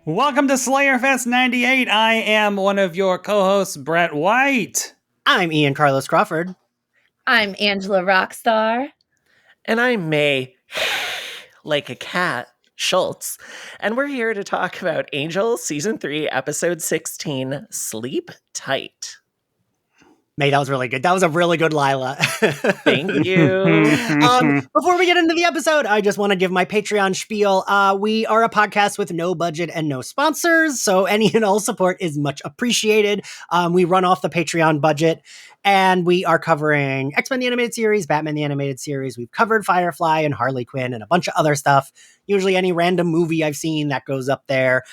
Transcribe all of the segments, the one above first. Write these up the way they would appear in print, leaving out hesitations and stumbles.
Welcome to Slayerfest 98. I am one of your co-hosts, Brett White. I'm Ian Carlos Crawford. I'm Angela Rockstar. And I'm May, like a cat, Schults. And we're here to talk about Angel Season 3, Episode 16, Sleep Tight. May, that was really good. That was a really good Lila. Thank you. Before we get into the episode, I just want to give my Patreon spiel. We are a podcast with no budget and no sponsors, so any and all support is much appreciated. We run off the Patreon budget, and we are covering X-Men the Animated Series, Batman the Animated Series. We've covered Firefly and Harley Quinn and a bunch of other stuff. Usually any random movie I've seen that goes up there.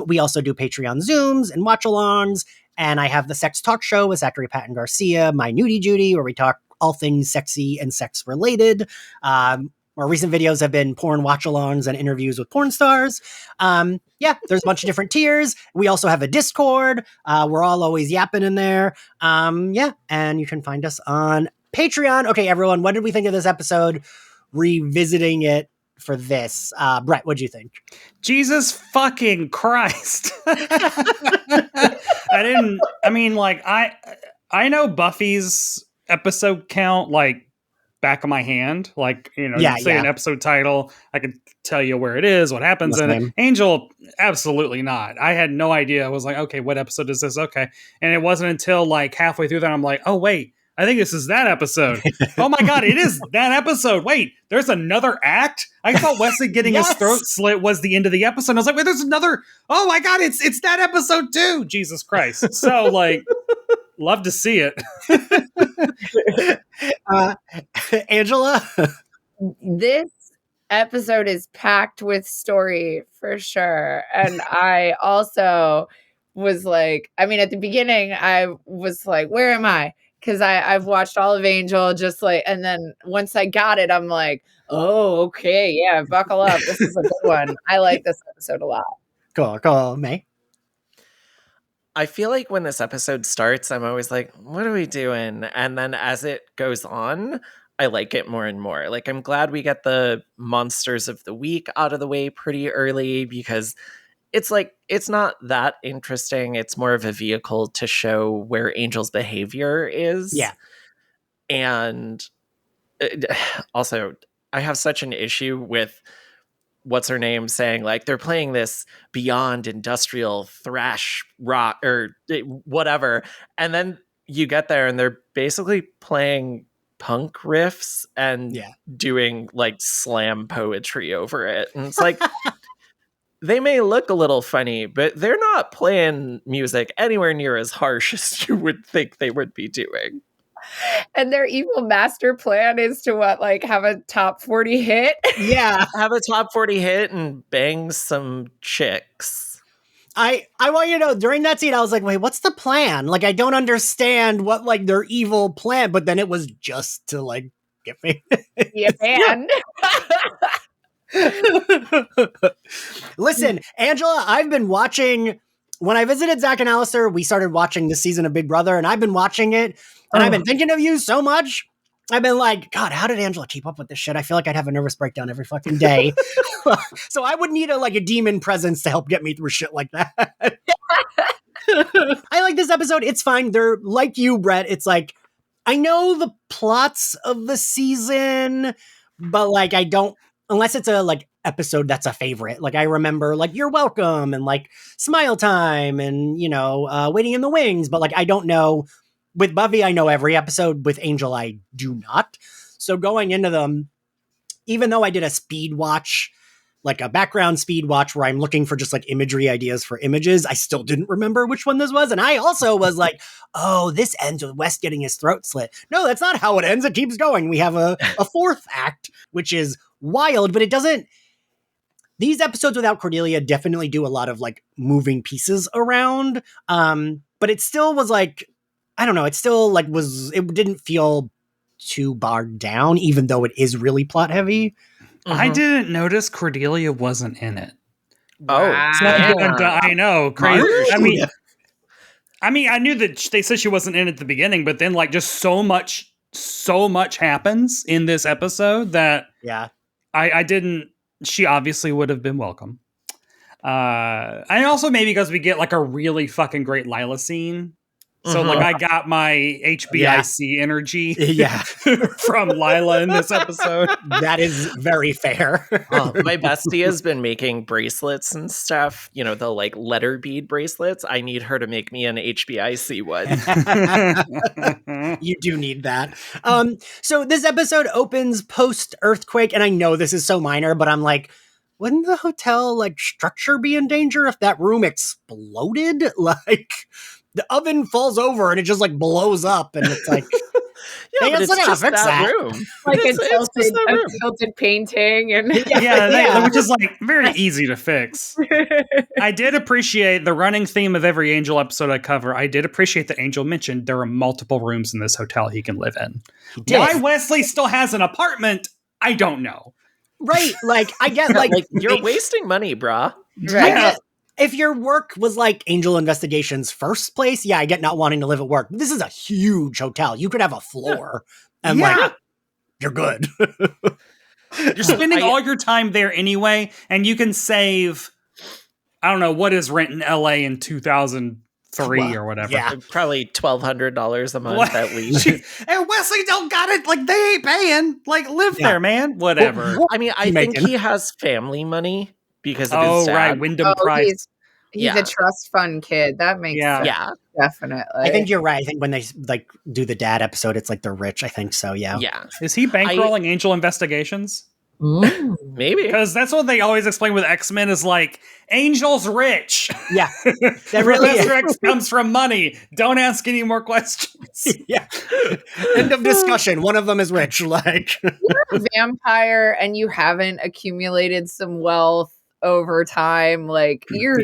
We also do Patreon Zooms and watch-alongs. And I have the Sex Talk Show with Zachary Patton Garcia, My Nudie Judy, where we talk all things sexy and sex related. More recent videos have been porn watch-alongs and interviews with porn stars. There's a bunch of different tiers. We also have a Discord. We're all always yapping in there. And you can find us on Patreon. Okay, everyone, what did we think of this episode? Revisiting it for this. Brett, what'd you think? Jesus fucking Christ. I know Buffy's episode count like back of my hand. Like, you say an episode title, I can tell you where it is, what happens in it. Angel, absolutely not. I had no idea. I was like, okay, what episode is this? Okay. And it wasn't until like halfway through that I'm like, oh wait, I think this is that episode. Oh my God, it is that episode. Wait, there's another act? I thought Wesley getting his throat slit was the end of the episode. I was like, wait, there's another. Oh my God, it's that episode too. Jesus Christ. So like, love to see it. Angela? This episode is packed with story for sure. And I also was like, at the beginning, I was like, where am I? Because I've watched all of Angel and then once I got it, I'm like, oh, okay, yeah, buckle up. This is a good one. I like this episode a lot. Cool. May? I feel like when this episode starts, I'm always like, what are we doing? And then as it goes on, I like it more and more. Like, I'm glad we get the monsters of the week out of the way pretty early because it's like, it's not that interesting. It's more of a vehicle to show where Angel's behavior is. Yeah. And also, I have such an issue with what's her name saying like they're playing this beyond industrial thrash rock or whatever. And then you get there and they're basically playing punk riffs and doing like slam poetry over it. And it's like, they may look a little funny, but they're not playing music anywhere near as harsh as you would think they would be doing. And their evil master plan is to have a top 40 hit? Yeah. Have a top 40 hit and bang some chicks. I want you to know, during that scene, I was like, wait, what's the plan? Like, I don't understand what, their evil plan, but then it was just to, get me. Yeah, man. Listen, Angela, I've been watching, when I visited Zach and Alistair, we started watching this season of Big Brother, and I've been watching it, and I've been thinking of you so much. I've been like, God, how did Angela keep up with this shit? I feel like I'd have a nervous breakdown every fucking day. So I would need a demon presence to help get me through shit like that. I like this episode. It's fine. They're like you, Brett. It's like, I know the plots of the season, but I don't, unless it's a episode that's a favorite. I remember You're Welcome and Smile Time and, Waiting in the Wings. But I don't know. With Buffy, I know every episode. With Angel, I do not. So going into them, even though I did a speed watch, a background speed watch where I'm looking for just imagery ideas for images, I still didn't remember which one this was. And I also was like, oh, this ends with Wes getting his throat slit. No, that's not how it ends. It keeps going. We have a fourth act, which is wild, but it doesn't. These episodes without Cordelia definitely do a lot of moving pieces around. But it still was I don't know. It still it didn't feel too bogged down, even though it is really plot heavy. I didn't notice Cordelia wasn't in it. Oh, I know. Crazy. I knew that they said she wasn't in at the beginning, but then just so much happens in this episode that I didn't. She obviously would have been welcome. And also maybe because we get like a really fucking great Lila scene. So like I got my HBIC energy from Lila in this episode. That is very fair. My bestie has been making bracelets and stuff, you know, the like letter bead bracelets. I need her to make me an HBIC one. You do need that. So this episode opens post-earthquake, and I know this is so minor, but I'm like, wouldn't the hotel like structure be in danger if that room exploded? Like the oven falls over and it just like blows up, and it's like, yeah, but it's just that room. Like a tilted painting, and which is like very easy to fix. I did appreciate the running theme of every Angel episode I cover. I did appreciate that Angel mentioned there are multiple rooms in this hotel he can live in. Why Wesley still has an apartment, I don't know. Right, like I get like you're wasting money, brah. Right. Yeah. If your work was like Angel Investigation's first place, I get not wanting to live at work. This is a huge hotel. You could have a floor and like you're good. You're spending all your time there anyway, and you can save, I don't know, what is rent in LA in 2003 or whatever. Yeah. Probably $1,200 a month at least. And Wesley don't got it. Like, they ain't paying. Like, live there, man. Whatever. I mean, I think he has family money because of his dad. Right. Wyndham Price. He's a trust fund kid. That makes sense. Yeah, definitely. I think you're right. I think when they like do the dad episode, it's like they're rich. I think so. Yeah. Yeah. Is he bankrolling Angel Investigations? Maybe. Because that's what they always explain with X-Men is like, Angel's rich. Yeah. That really Professor X comes from money. Don't ask any more questions. Yeah. End of discussion. One of them is rich. Like, you're a vampire and you haven't accumulated some wealth over time, like you're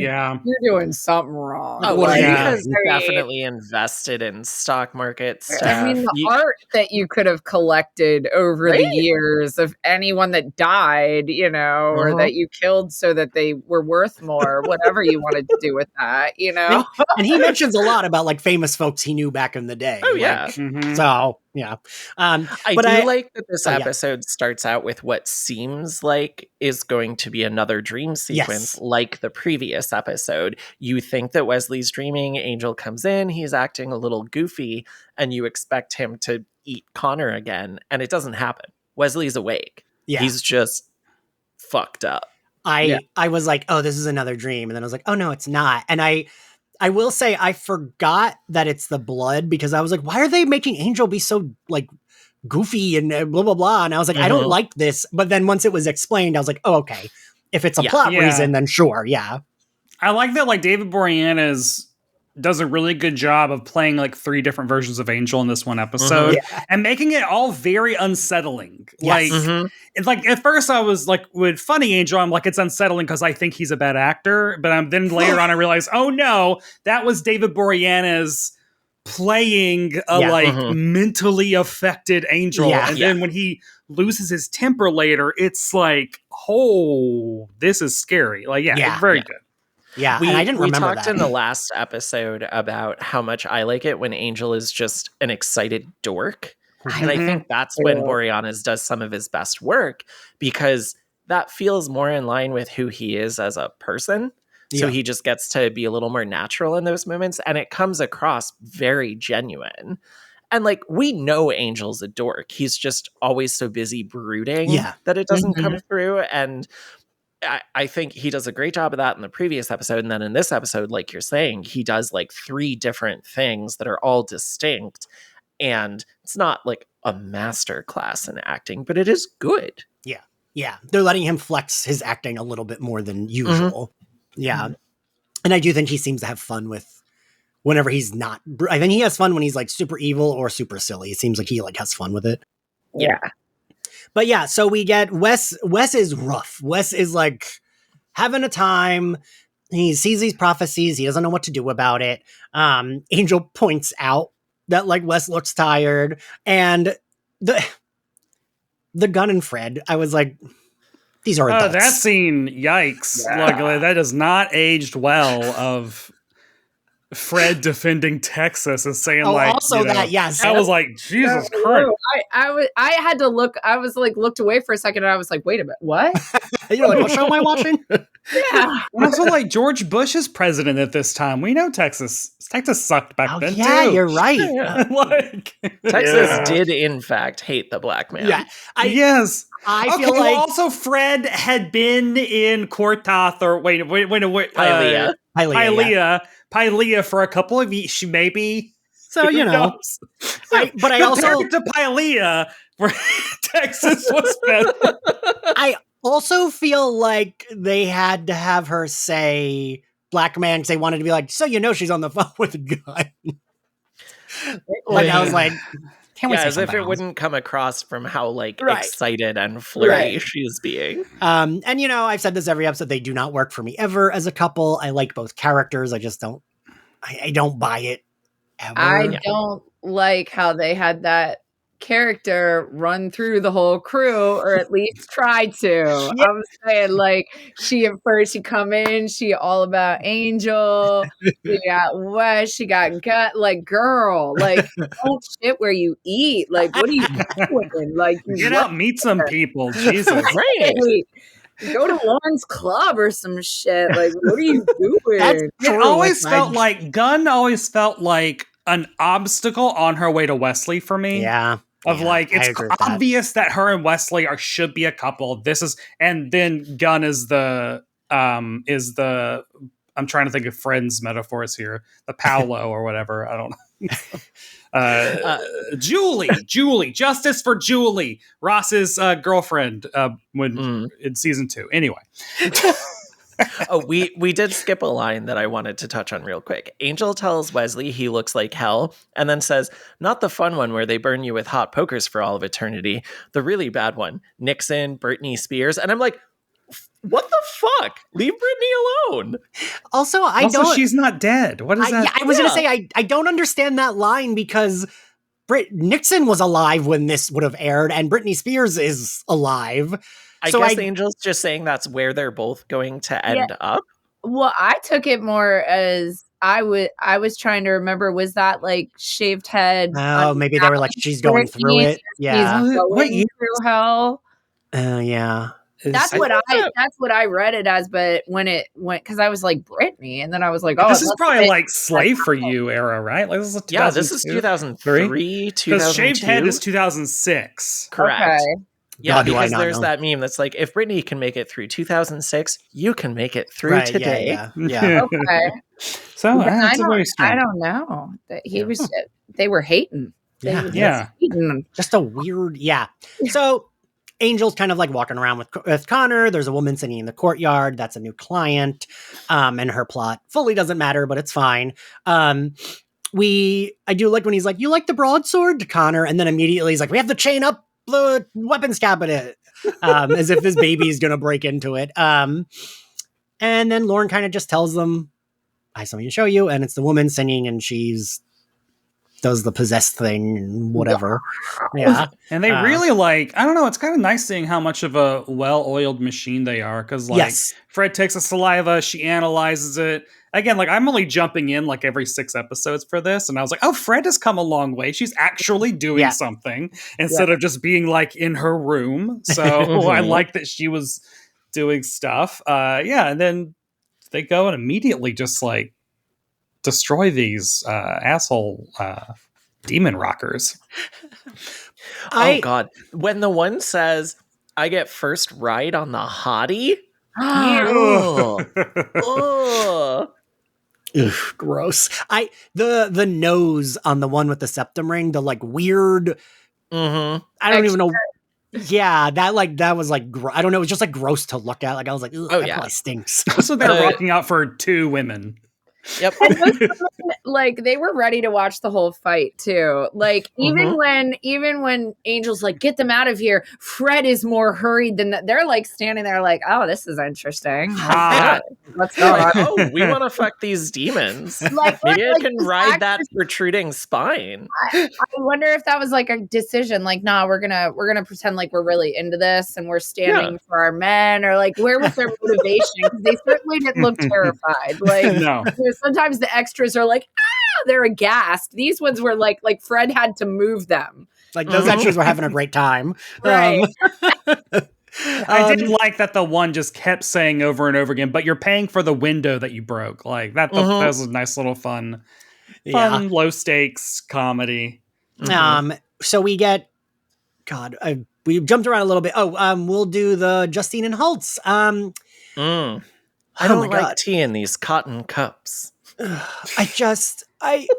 doing something wrong. Because definitely invested in stock market stuff. I mean, the art that you could have collected over the years of anyone that died, you know, or that you killed so that they were worth more, whatever you wanted to do with that, you know. And he mentions a lot about like famous folks he knew back in the day. Oh yeah. So yeah. I do like that this episode starts out with what seems like is going to be another dream sequence like the previous episode. You think that Wesley's dreaming, Angel comes in, he's acting a little goofy, and you expect him to eat Connor again, and it doesn't happen. Wesley's awake. Yeah. He's just fucked up. I was like, oh, this is another dream. And then I was like, oh no, it's not. And I will say I forgot that it's the blood because I was like, why are they making Angel be so like goofy and blah, blah, blah. And I was like, I don't like this. But then once it was explained, I was like, oh, okay. If it's a plot reason, then sure. Yeah. I like that. Like David Boreanaz does a really good job of playing like 3 different versions of Angel in this one episode and making it all very unsettling. Like, it's like at first I was like with Funny Angel, I'm like, it's unsettling because I think he's a bad actor. But then later on I realized, oh no, that was David Boreanaz playing a mentally affected Angel. And then when he loses his temper later, it's like, oh, this is scary. Like, it's very good. Yeah, and I didn't remember we talked in the last episode about how much I like it when Angel is just an excited dork. And I think that's when Boreanaz does some of his best work because that feels more in line with who he is as a person. So he just gets to be a little more natural in those moments. And it comes across very genuine. And like, we know Angel's a dork. He's just always so busy brooding that it doesn't come through. And I think he does a great job of that in the previous episode. And then in this episode, like you're saying, he does like 3 different things that are all distinct. And it's not like a master class in acting, but it is good. Yeah. Yeah. They're letting him flex his acting a little bit more than usual. Yeah. And I do think he seems to have fun with whenever he's not. I think he has fun when he's like super evil or super silly. It seems like he like has fun with it. Yeah. But yeah, so we get Wes. Wes is rough. Wes is like having a time. He sees these prophecies. He doesn't know what to do about it. Angel points out that like Wes looks tired, and the Gunn and Fred. I was like, these are adults. That scene, yikes! Like that is not aged well. Of Fred defending Texas and saying also that yes, I was like, Jesus Christ! I had to look. I was like looked away for a second, and I was like, wait a minute, what? You're like, what show am I watching? Yeah. And also, like, George Bush is president at this time. We know Texas sucked back then, yeah, too. You're right. Like, Texas did, in fact, hate the black man. Yeah. Yes. I feel like... also, Fred had been in Kortoth, or Pylea for a couple of years, maybe. So, you know. But I also... Compared to Pylea, where Texas was better. I also feel like they had to have her say black man because they wanted to be like, so she's on the phone with a gun. Like, I was like... as if it wouldn't come across from how excited and flirty she's being. And I've said this every episode, they do not work for me ever as a couple. I like both characters. I just don't I don't buy it ever. I don't like how they had that character run through the whole crew, or at least try to. I was saying, she at first, she come in, she all about Angel, she got West, she got gut, girl, don't shit where you eat. What are you doing? Get out, meet some people. Jesus. Right. Go to Lauren's club or some shit. What are you doing? Gunn always felt like an obstacle on her way to Wesley for me. Yeah. It's obvious that her and Wesley should be a couple. And then Gunn is the I'm trying to think of Friends metaphors here. The Paolo or whatever. I don't know. Julie, justice for Julie, Ross's girlfriend in season 2. Anyway. We did skip a line that I wanted to touch on real quick. Angel tells Wesley he looks like hell, and then says, not the fun one where they burn you with hot pokers for all of eternity. The really bad one. Nixon, Britney Spears. And I'm like, what the fuck? Leave Britney alone. Also, she's not dead. What is that? I was going to say, I don't understand that line because Nixon was alive when this would have aired, and Britney Spears is alive. I guess Angel's just saying that's where they're both going to end up. Well, I took it more as I was trying to remember, was that shaved head? Oh, maybe they were she's going through it. Yeah. He's going through hell. Yeah. That's what I read it as, but when it went, because I was like Britney, and then I was like, oh, this is probably Slave for You era, right? This is 2003, 2002. Because Shaved Head is 2006. Correct. Okay. Yeah, because there's that meme that's like, if Britney can make it through 2006, you can make it through today. Yeah. Okay. So I don't know that he was. They were hating. Hating. Just a weird. Yeah. So Angel's kind of walking around with Connor. There's a woman sitting in the courtyard. That's a new client. And her plot fully doesn't matter, but it's fine. I do like when he's like, you like the broadsword, to Connor, and then immediately he's like, we have to chain up the weapons cabinet, as if this baby is gonna break into it. And then Lauren kind of just tells them, I have something to show you, and it's the woman singing, and does the possessed thing and whatever. Yeah. And they really I don't know, it's kind of nice seeing how much of a well-oiled machine they are, because Fred takes the saliva, she analyzes it. Again, I'm only jumping in every 6 episodes for this, and I was like, oh, Fred has come a long way. She's actually doing something instead of just being in her room. So I like that she was doing stuff. And then they go and immediately just destroy these asshole demon rockers. Oh God. When the one says, I get first ride on the hottie. Ugh, gross. The nose on the one with the septum ring, the weird. I don't even know. Yeah, that was I don't know. It was just gross to look at. I was like, ugh, that probably stinks. So they're rocking out for 2 women. Yep. And those women, they were ready to watch the whole fight too. Even when Angel's get them out of here, Fred is more hurried than that. They're standing there oh, this is interesting. Let's go. Oh, we want to fuck these demons. Maybe I can ride that protruding spine. I wonder if that was a decision. Nah, we're gonna pretend we're really into this and we're standing for our men, or where was their motivation? Because they certainly didn't look terrified. No. Sometimes the extras are they're aghast. These ones were Fred had to move them. Those extras were having a great time. Right. I did like that the one just kept saying over and over again, but you're paying for the window that you broke. Like that was a nice little fun, low stakes comedy. So we get, we jumped around a little bit. We'll do the Justine and Schults. I don't like tea in these cotton cups.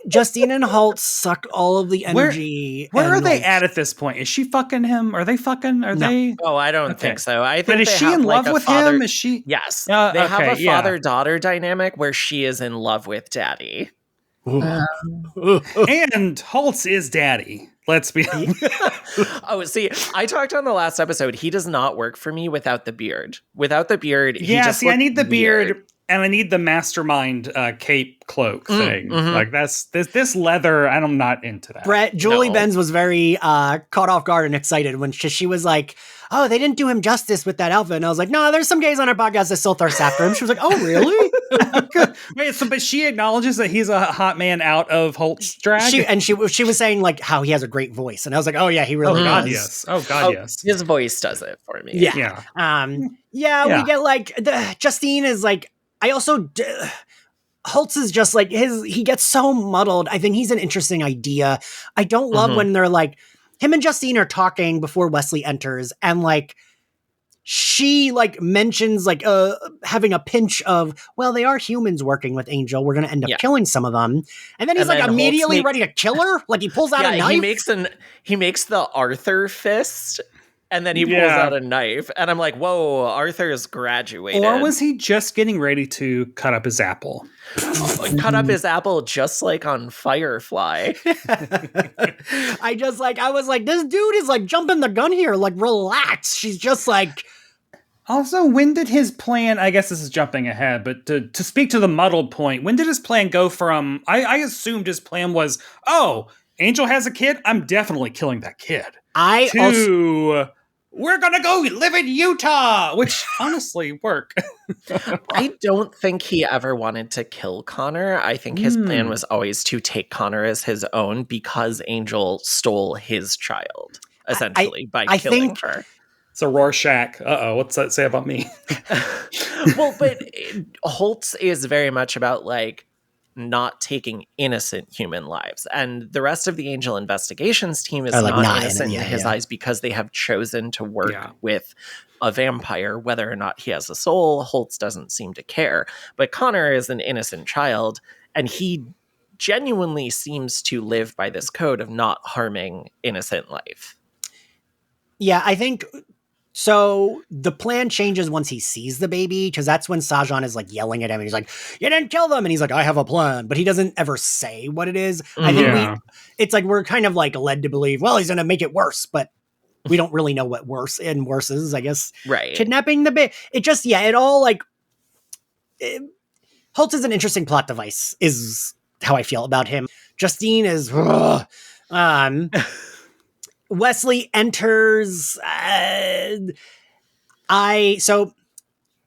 Justine and Schults suck all of the energy. Where are they at this point? Is she fucking him? Are they fucking? Are they? Oh, I don't think so. I think. But is she in love with him? Is she? Yes. They have a father-daughter dynamic where she is in love with daddy. And Schults is daddy. Let's be. See, I talked on the last episode. He does not work for me without the beard. Without the beard, I need the beard. And I need the mastermind cape cloak thing. Like this leather. I'm not into that. Brett, Julie Benz was very caught off guard and excited when she was like, "Oh, they didn't do him justice with that outfit." And I was like, "No, there's some gays on our podcast that still thirst after him." She was like, "Oh, really?" Wait, but she acknowledges that he's a hot man out of Schults drag. She was saying like how he has a great voice, and I was like, "Oh yeah, he really does." Yes. Oh God, yes. His voice does it for me. Yeah. We get like Justine is like. I also, Schults is just like he gets so muddled. I think he's an interesting idea. I don't love when they're like, him and Justine are talking before Wesley enters and like, she like mentions like having a pinch of, well, they are humans working with Angel. We're going to end up killing some of them. And then he's like immediately ready to kill her. Like he pulls out a knife. He makes the Arthur fist. And then he pulls out a knife. And I'm like, whoa, Arthur's graduated. Or was he just getting ready to cut up his apple? Cut up his apple just like on Firefly. I was like, this dude is like jumping the gun here. Like, relax. She's just like... Also, when did his plan, I guess this is jumping ahead, but to speak to the muddled point, when did his plan go from, I assumed his plan was, oh, Angel has a kid? I'm definitely killing that kid. We're gonna go live in Utah, which honestly work. I don't think he ever wanted to kill Connor. I think his plan was always to take Connor as his own because Angel stole his child, essentially, by killing her. It's a Rorschach. What's that say about me? Well, but Schults is very much about like not taking innocent human lives. And the rest of the Angel investigations team is not innocent in his eyes because they have chosen to work with a vampire. Whether or not he has a soul, Schults doesn't seem to care. But Connor is an innocent child, and he genuinely seems to live by this code of not harming innocent life. Yeah, I think... So the plan changes once he sees the baby, because that's when Sajan is like yelling at him. And he's like, "You didn't kill them." And he's like, "I have a plan." But he doesn't ever say what it is. I think it's like we're kind of like led to believe, well, he's going to make it worse. But we don't really know what worse is, I guess. Right. Kidnapping the baby. It just, it all like... Schults is an interesting plot device, is how I feel about him. Justine is... Wesley enters. I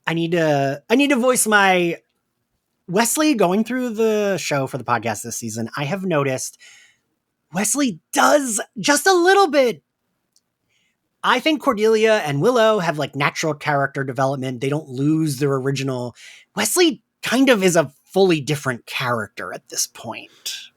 need to voice my Wesley going through the show for the podcast this season. I have noticed Wesley does just a little bit. I think Cordelia and Willow have like natural character development. They don't lose their original. Wesley kind of is a fully different character at this point,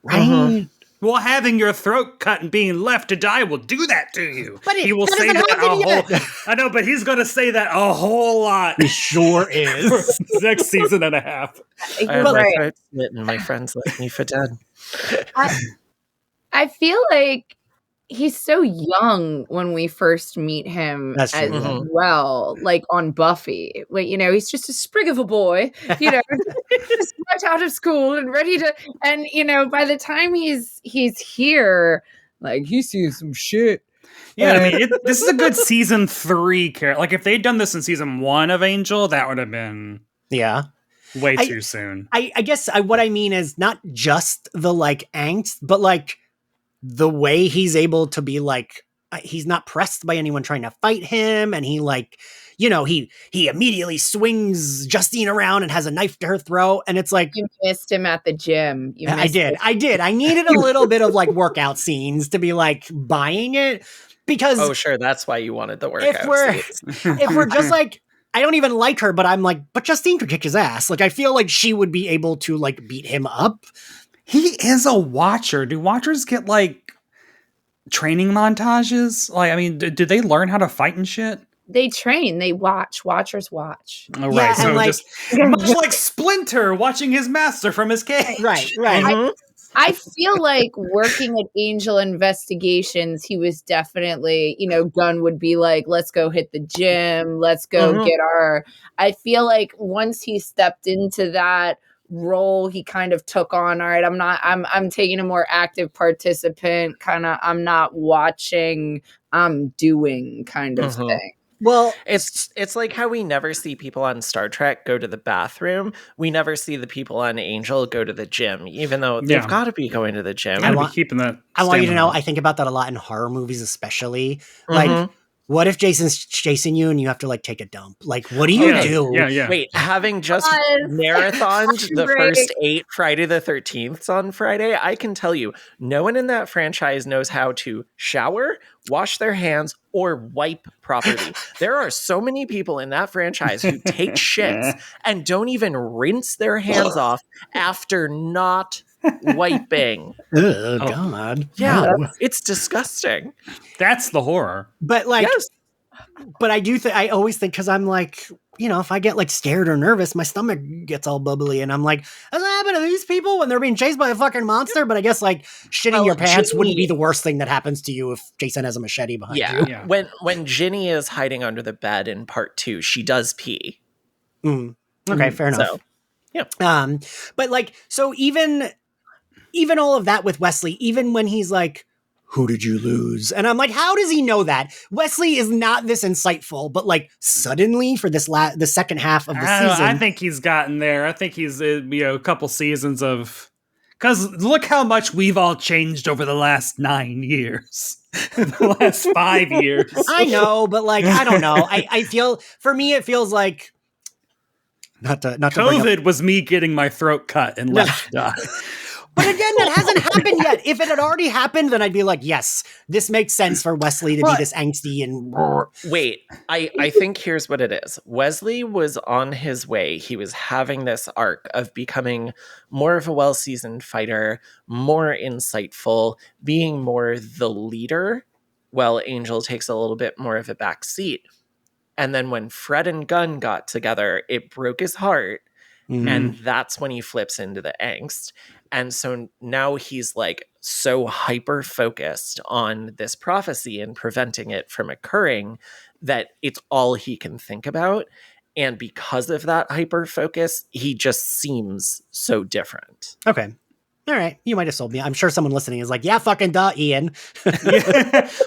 right? Well, having your throat cut and being left to die will do that to you. But he will say that I know, but he's going to say that a whole lot. He sure is. Next season and a half. I have my throat slit and my friends left me for dead. I feel like he's so young when we first meet him as well, like on Buffy. Like, he's just a sprig of a boy, just right out of school and ready to, and, by the time he's here, like, he sees some shit. Yeah, I mean, this is a good season 3 character. Like, if they'd done this in season 1 of Angel, that would have been way too soon. I guess what I mean is not just the, like, angst, but, like, the way he's able to be like, he's not pressed by anyone trying to fight him. And he like, he immediately swings Justine around and has a knife to her throat. And it's like, you missed him at the gym. I did. I needed a little bit of like workout scenes to be like buying it, because oh sure, that's why you wanted the workout. If we're just like, I don't even like her, but I'm like, but Justine could kick his ass. Like, I feel like she would be able to like beat him up. He is a watcher. Do watchers get like training montages? Like, I mean, do they learn how to fight and shit? They train. They watch. Watchers watch. Oh, right. Yeah, so and, like, just much like Splinter watching his master from his cage. Right. Mhm. I feel like working at Angel Investigations, he was definitely, Gunn would be like, let's go hit the gym. Let's go get our. I feel like once he stepped into that role, he kind of took on, all right, I'm taking a more active participant, kind of, I'm not watching, I'm doing kind of thing. Well, it's like how we never see people on Star Trek go to the bathroom. We never see the people on Angel go to the gym, even though they've got to be going to the gym. I want keeping that. I want you to know, I think about that a lot in horror movies, especially. Like, what if Jason's chasing you and you have to like take a dump? Like, what do you do? Yeah. Wait, having just marathoned the first 8 Friday the 13th on Friday, I can tell you, no one in that franchise knows how to shower, wash their hands, or wipe properly. There are so many people in that franchise who take shits and don't even rinse their hands off after not wiping. Oh, God. Yeah, No. it's disgusting. That's the horror. But like, Yes. but I do think, I always think, because I'm like, if I get like scared or nervous, my stomach gets all bubbly, and I'm like, does that happen to these people when they're being chased by a fucking monster? But I guess like shitting your pants wouldn't be the worst thing that happens to you if Jason has a machete behind you. Yeah. When Ginny is hiding under the bed in part 2, she does pee. Okay, fair enough. So, yeah. But like, so even all of that with Wesley, even when he's like, who did you lose? And I'm like, how does he know that? Wesley is not this insightful, but like suddenly for this the second half of the season. I think he's gotten there. I think he's, a couple seasons of, because look how much we've all changed over the last 9 years, the last 5 years. I know, but like, I don't know. I feel, for me, it feels like, not to COVID was me getting my throat cut and left to die. But again, that hasn't happened yet. If it had already happened, then I'd be like, yes, this makes sense for Wesley to be this angsty and... Wait, I think here's what it is. Wesley was on his way. He was having this arc of becoming more of a well-seasoned fighter, more insightful, being more the leader, while Angel takes a little bit more of a back seat. And then when Fred and Gunn got together, it broke his heart. And that's when he flips into the angst. And so now he's like so hyper focused on this prophecy and preventing it from occurring that it's all he can think about. And because of that hyper focus, he just seems so different. Okay. All right. You might have sold me. I'm sure someone listening is like, yeah, fucking duh, Ian.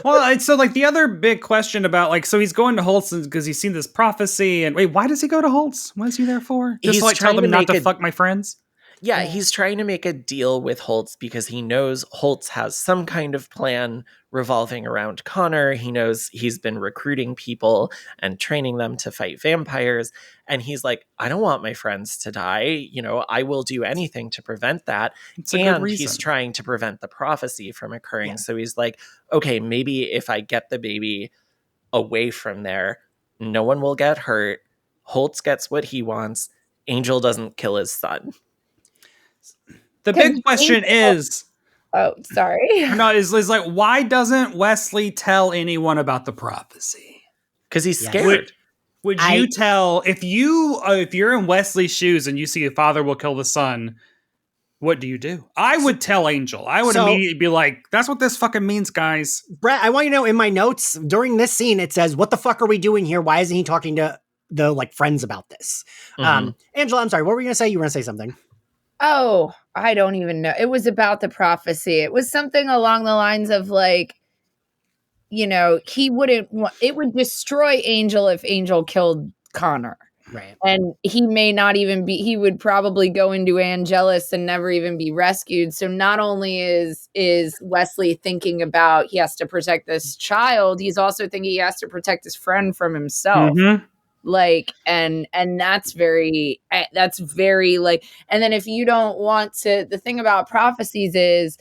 Well, so like the other big question about like, so he's going to Holtz because he's seen this prophecy, and wait, why does he go to Holtz? What is he there for? Just He's like tell them not to fuck my friends? Yeah, he's trying to make a deal with Holtz because he knows Holtz has some kind of plan revolving around Connor. He knows he's been recruiting people and training them to fight vampires. And he's like, I don't want my friends to die. I will do anything to prevent that. And he's trying to prevent the prophecy from occurring. Yeah. So he's like, okay, maybe if I get the baby away from there, no one will get hurt. Holtz gets what he wants. Angel doesn't kill his son. The big question is... Oh, sorry. No, is like, why doesn't Wesley tell anyone about the prophecy? Because he's scared. Would you tell, if you're in Wesley's shoes and you see a father will kill the son, what do you do? I would tell Angel. I would immediately be like, that's what this fucking means, guys. Brett, I want you to know, in my notes, during this scene, it says, what the fuck are we doing here? Why isn't he talking to the like friends about this? Angela, I'm sorry, what were you going to say? You were going to say something. Oh, I don't even know. It was about the prophecy. It was something along the lines of like, he wouldn't want, it would destroy Angel if Angel killed Connor. Right. And he may not even he would probably go into Angelus and never even be rescued. So not only is Wesley thinking about he has to protect this child, he's also thinking he has to protect his friend from himself. Mm-hmm. Like, and that's very like, and then if you don't want to, the thing about prophecies is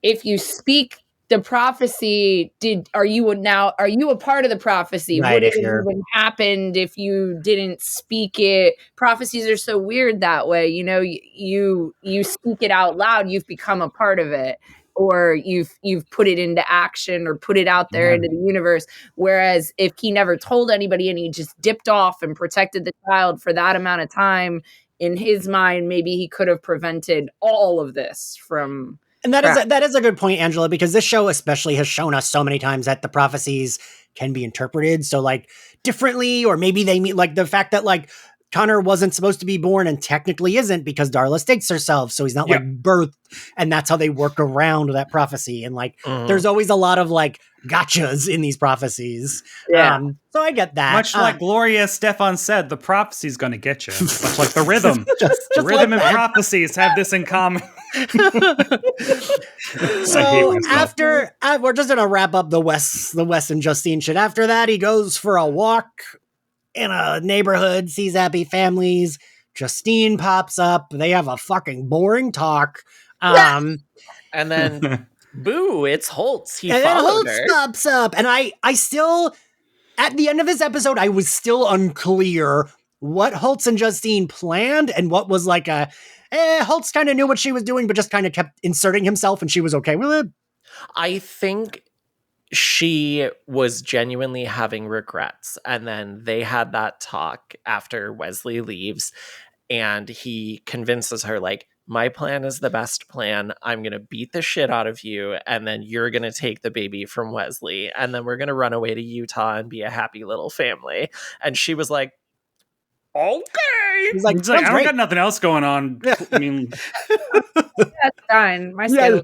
if you speak the prophecy, are you a part of the prophecy? Right, Would it have even happened if you didn't speak it? Prophecies are so weird that way. You know, you speak it out loud, you've become a part of it, or you've put it into action or put it out there into the universe. Whereas if he never told anybody and he just dipped off and protected the child for that amount of time, in his mind, maybe he could have prevented all of this from. And that is a good point, Angela, because this show especially has shown us so many times that the prophecies can be interpreted so like differently, or maybe they mean like the fact that like Connor wasn't supposed to be born and technically isn't because Darla stakes herself, so he's not like birthed, and that's how they work around that prophecy. And like there's always a lot of like gotchas in these prophecies. So I get that. Much like Gloria Stefan said, the prophecy's going to get you. Much like the rhythm. The rhythm like and prophecies have this in common. So after we're just gonna wrap up the Wes and Justine shit. After that, he goes for a walk in a neighborhood, sees happy families. Justine pops up. They have a fucking boring talk. And then boo, it's Schults. He followed her. Pops up. And I still, at the end of this episode, I was still unclear what Schults and Justine planned and what was like Schults kind of knew what she was doing, but just kind of kept inserting himself and she was okay with it. I think she was genuinely having regrets. And then they had that talk after Wesley leaves and he convinces her like, my plan is the best plan. I'm going to beat the shit out of you. And then you're going to take the baby from Wesley. And then we're going to run away to Utah and be a happy little family. And she was like, okay. He's like I don't got nothing else going on. I mean, that's fine. My schedule.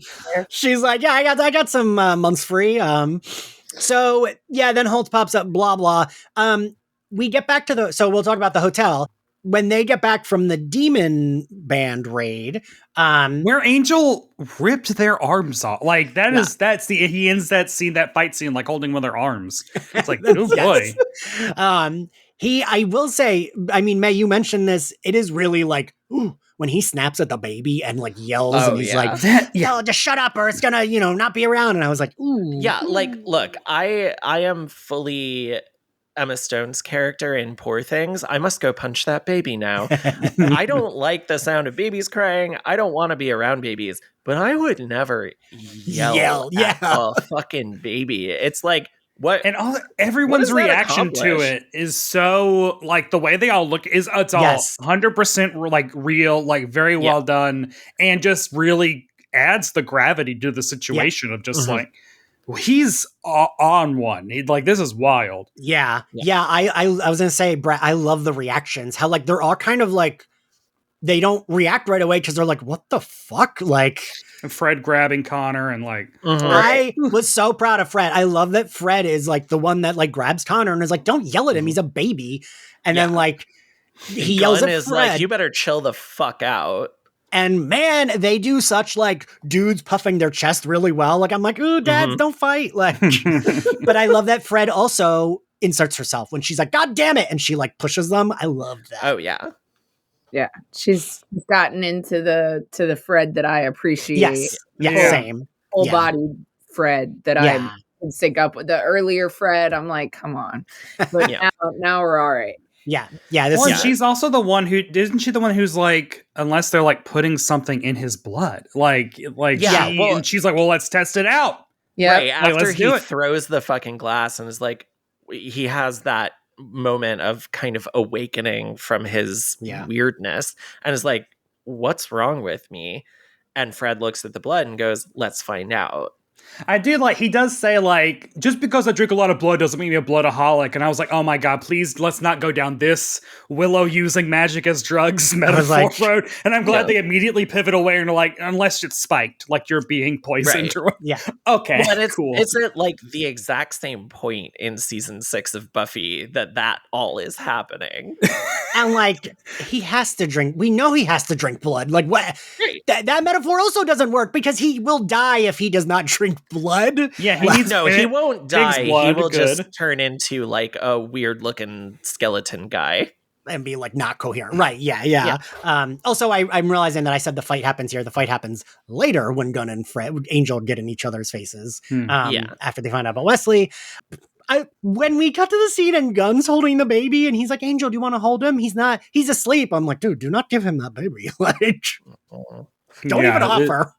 She's like, yeah, I got some months free. So yeah, then Schults pops up. Blah blah. We get back to so we'll talk about the hotel when they get back from the demon band raid. Where Angel ripped their arms off. Like he ends that fight scene like holding one of their arms. It's like, oh boy. I will say, I mean, May, you mentioned this. It is really like, ooh, when he snaps at the baby and like yells and he's like, no, just shut up or it's gonna, not be around. And I was like, ooh. Yeah, like, look, I am fully Emma Stone's character in Poor Things. I must go punch that baby now. I don't like the sound of babies crying. I don't want to be around babies, but I would never yell at a fucking baby. It's like, what? And everyone's reaction to it is so like the way they all look is it's all 100% like real, like very well done, and just really adds the gravity to the situation of just like he's on one. He'd like this is wild. Yeah. I was gonna say, Brett, I love the reactions. How like they're all kind of like they don't react right away because they're like, what the fuck? Like Fred grabbing Connor and like I was so proud of Fred. I love that Fred is like the one that like grabs Connor and is like, don't yell at him, he's a baby. And then like he yells at Fred. Like, you better chill the fuck out. And man, they do such like dudes puffing their chest really well. Like I'm like, ooh, dads, don't fight. Like but I love that Fred also inserts herself when she's like, God damn it, and she like pushes them. I love that. Oh yeah. Yeah, she's gotten into the Fred that I appreciate. Yes, same. Full body Fred that I can sync up with. The earlier Fred, I'm like, come on. But now we're all right. Yeah. She's also the one isn't she the one who's like, unless they're like putting something in his blood, and she's like, well, let's test it out. Yeah, right, after he throws the fucking glass and is like, he has that moment of kind of awakening from his weirdness and is like, what's wrong with me? And Fred looks at the blood and goes, let's find out. I did like, he does say like, just because I drink a lot of blood doesn't make me a bloodaholic. And I was like, oh my God, please let's not go down this Willow using magic as drugs metaphor road. And I'm glad they immediately pivot away and are like, unless it's spiked, like you're being poisoned or okay. But it's cool. It's at like the exact same point in season 6 of Buffy that all is happening. And like, he has to drink. We know he has to drink blood. Like what? That metaphor also doesn't work because he will die if he does not drink blood. Yeah, he won't die. Blood, he will just turn into like a weird looking skeleton guy. and be like not coherent. Right. Yeah. Also, I'm realizing that I said the fight happens here. The fight happens later when Gunn and Angel get in each other's faces. After they find out about Wesley. When we cut to the scene and Gunn's holding the baby and he's like, Angel, do you want to hold him? He's asleep. I'm like, dude, do not give him that baby. Like, don't even offer.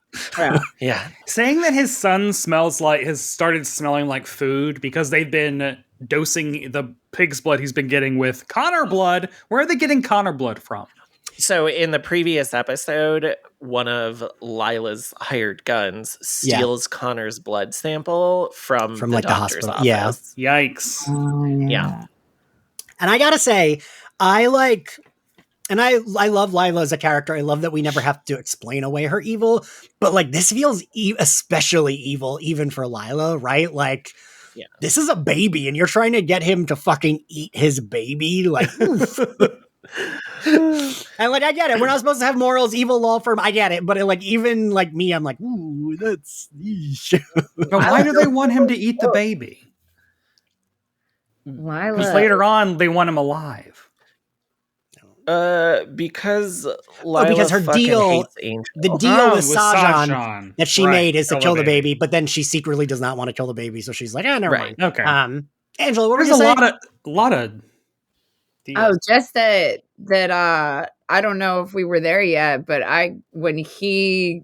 Yeah. Saying that his son has started smelling like food because they've been dosing the pig's blood he's been getting with Connor blood. Where are they getting Connor blood from? So in the previous episode, one of Lila's hired guns steals Connor's blood sample from the like doctor's the hospital. office. Yeah. Yikes. Yeah. And I gotta say, I love Lila as a character. I love that we never have to explain away her evil, but like this feels especially evil even for Lila, right? Like, this is a baby and you're trying to get him to fucking eat his baby. Like, and like, I get it. We're not supposed to have morals, evil law firm. I get it. But even like me, I'm like, ooh, that's... But why do they want him to eat the baby? Because later on, they want him alive. Because Lila her deal, the deal with Sajan that she made is to kill the baby, but then she secretly does not want to kill the baby, so she's like, never mind. Okay. Angela, what There's were you saying? a lot of deals. Just that I don't know if we were there yet, but when he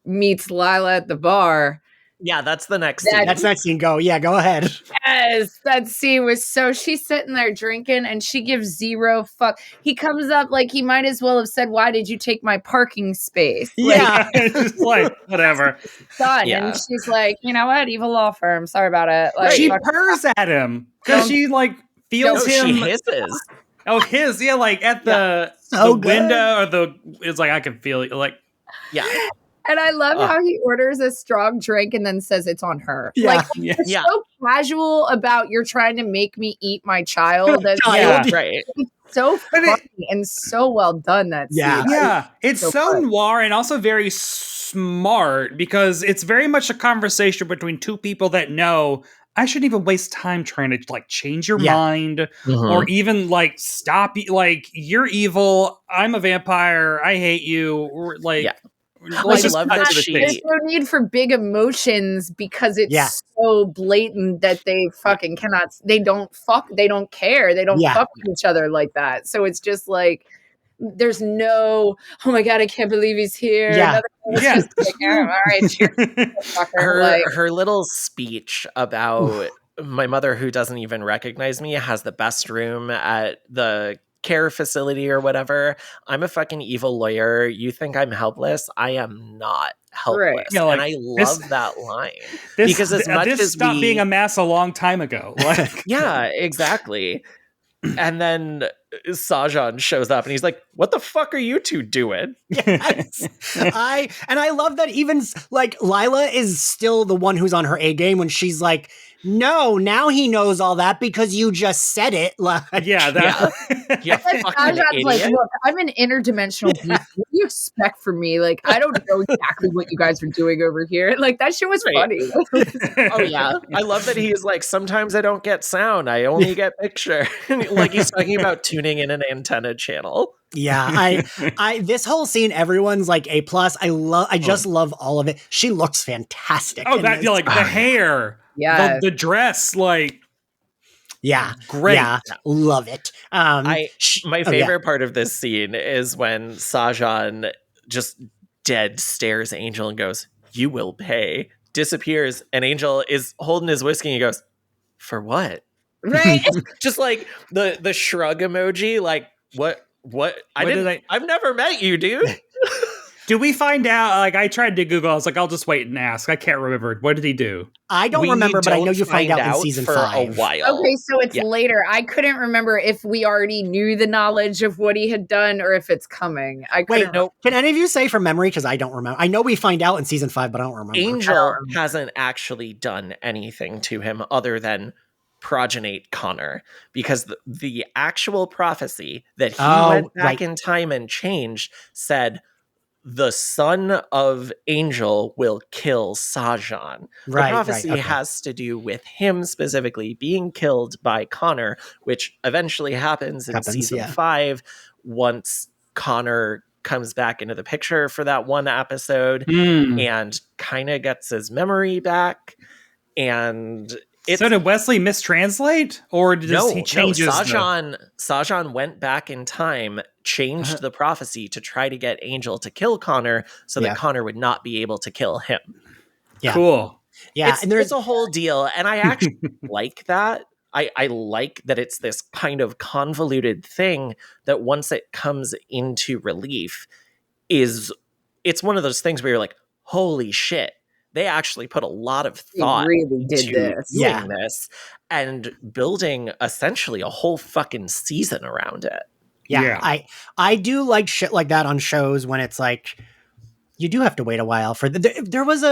meets Lila at the bar. Yeah, that's the next scene. That's next scene. Go ahead. Yes, that scene was she's sitting there drinking and she gives zero fuck. He comes up like he might as well have said, "Why did you take my parking space?" Yeah. It's just like, whatever. Done. Yeah. And she's like, you know what? Evil law firm. Sorry about it. Like, she purrs at him because she like feels him. She hisses. Oh, his. Yeah, like at the window or it's like, I can feel it. Like, yeah. And I love how he orders a strong drink and then says it's on her. Yeah. Like, it's so casual about you're trying to make me eat my child. Right. It's so funny and so well done, that scene. Yeah. It's so noir and also very smart because it's very much a conversation between two people that know I shouldn't even waste time trying to like change your mind or even like stop you. Like, you're evil. I'm a vampire. I hate you. Or, like, I love that there's no need for big emotions because it's so blatant that they fucking cannot. They don't care. They don't fuck with each other like that. So it's just like there's no, oh my god, I can't believe he's here. Yeah. Just like, all right, cheers. Her little speech about my mother, who doesn't even recognize me, has the best room at the care facility or whatever. I'm a fucking evil lawyer. You think I'm helpless? I am not helpless. Right. Yeah, like, and I love that line. Because as much as stopped being a mess a long time ago. Like, yeah, exactly. And then Sajan shows up and he's like, what the fuck are you two doing? Yes. I love that even like Lila is still the one who's on her A game when she's like, no, now he knows all that because you just said it. Like, Sajan's like, look, I'm an interdimensional being. What do you expect from me? Like, I don't know exactly what you guys are doing over here. Like, that shit was funny. Oh yeah, I love that he's like, sometimes I don't get sound, I only get picture. Like, he's talking about tuning in an antenna channel. Yeah, I this whole scene, everyone's like A+. I just love all of it. She looks fantastic. Oh, that like the hair. Yeah, the dress, like, great. Yeah, love it. My favorite part of this scene is when Sajan just dead stares at Angel and goes, "You will pay." Disappears, and Angel is holding his whiskey and he goes, "For what?" Right? Just like the shrug emoji, like, what? I've never met you, dude. Do we find out? Like, I tried to Google. I was like, I'll just wait and ask. I can't remember. What did he do? I don't remember, but I know you find out in season 5. A while. Okay, so it's later. I couldn't remember if we already knew the knowledge of what he had done or if it's coming. Wait, no. Can any of you say from memory? Because I don't remember. I know we find out in season 5, but I don't remember. Angel hasn't actually done anything to him other than progenate Connor, because the actual prophecy that he went back in time and changed said the son of Angel will kill Sajan. The prophecy has to do with him specifically being killed by Connor, which eventually happens in season 5 once Connor comes back into the picture for that one episode and kind of gets his memory back. And so did Wesley mistranslate, or does he change his? Sajan went back in time, changed the prophecy to try to get Angel to kill Connor so that Connor would not be able to kill him. Yeah. Cool. Yeah, and there's a whole deal, and I actually like that. I like that it's this kind of convoluted thing that once it comes into relief, it's one of those things where you're like, holy shit. They actually put a lot of thought into doing this and building essentially a whole fucking season around it. Yeah. I do like shit like that on shows when it's like, you do have to wait a while for there was